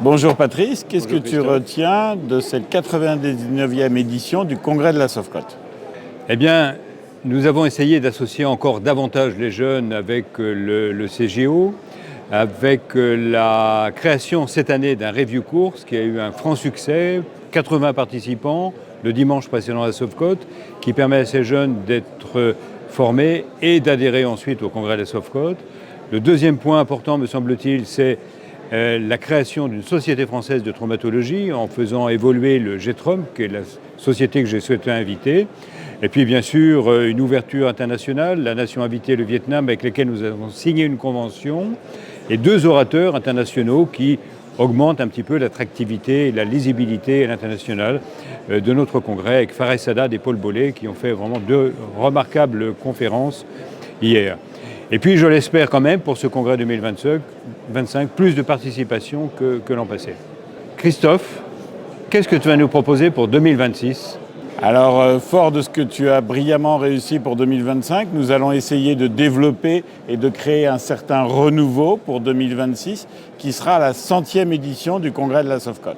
Bonjour Patrice, qu'est-ce que Bonjour tu Christophe. retiens de cette 99e édition du Congrès de la Sofcote? Eh bien, nous avons essayé d'associer encore davantage les jeunes avec le CGO, avec la création cette année d'un review course qui a eu un franc succès, 80 participants le dimanche précédent à la Sofcote, qui permet à ces jeunes d'être formés et d'adhérer ensuite au Congrès de la Sofcote. Le deuxième point important, me semble-t-il, c'est la création d'une société française de traumatologie en faisant évoluer le GETROM, qui est la société que j'ai souhaité inviter. Et puis bien sûr, une ouverture internationale, la nation invitée, le Vietnam, avec lesquels nous avons signé une convention, et 2 orateurs internationaux qui augmentent un petit peu l'attractivité et la lisibilité à l'international de notre congrès, avec Fares Sadat et Paul Bollet, qui ont fait vraiment 2 remarquables conférences hier. Et puis, je l'espère quand même, pour ce congrès 2025, plus de participation que l'an passé. Christophe, qu'est-ce que tu vas nous proposer pour 2026 ? Alors, fort de ce que tu as brillamment réussi pour 2025, nous allons essayer de développer et de créer un certain renouveau pour 2026, qui sera la 100e édition du Congrès de la Sofcote.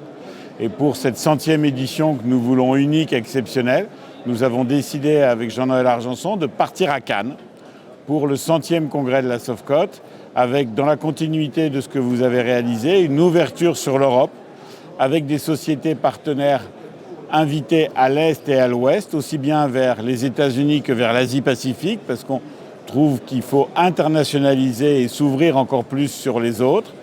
Et pour cette 100e édition que nous voulons unique, exceptionnelle, nous avons décidé avec Jean-Noël Argenson de partir à Cannes pour le 100e Congrès de la Sofcote, avec, dans la continuité de ce que vous avez réalisé, une ouverture sur l'Europe, avec des sociétés partenaires invitées à l'Est et à l'Ouest, aussi bien vers les États-Unis que vers l'Asie-Pacifique, parce qu'on trouve qu'il faut internationaliser et s'ouvrir encore plus sur les autres.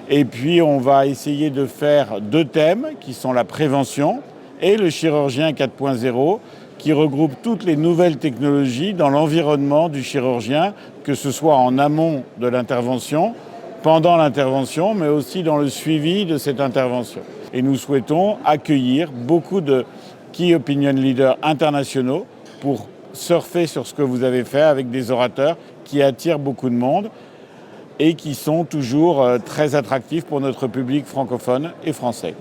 Et puis, on va essayer de faire 2 thèmes, qui sont la prévention et le chirurgien 4.0, qui regroupe toutes les nouvelles technologies dans l'environnement du chirurgien, que ce soit en amont de l'intervention, pendant l'intervention, mais aussi dans le suivi de cette intervention. Et nous souhaitons accueillir beaucoup de key opinion leaders internationaux pour surfer sur ce que vous avez fait avec des orateurs qui attirent beaucoup de monde et qui sont toujours très attractifs pour notre public francophone et français.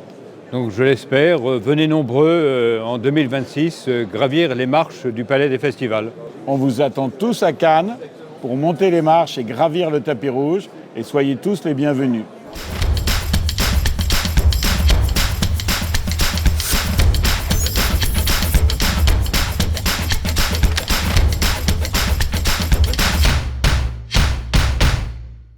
Donc je l'espère, venez nombreux en 2026 gravir les marches du Palais des Festivals. On vous attend tous à Cannes pour monter les marches et gravir le tapis rouge, et soyez tous les bienvenus.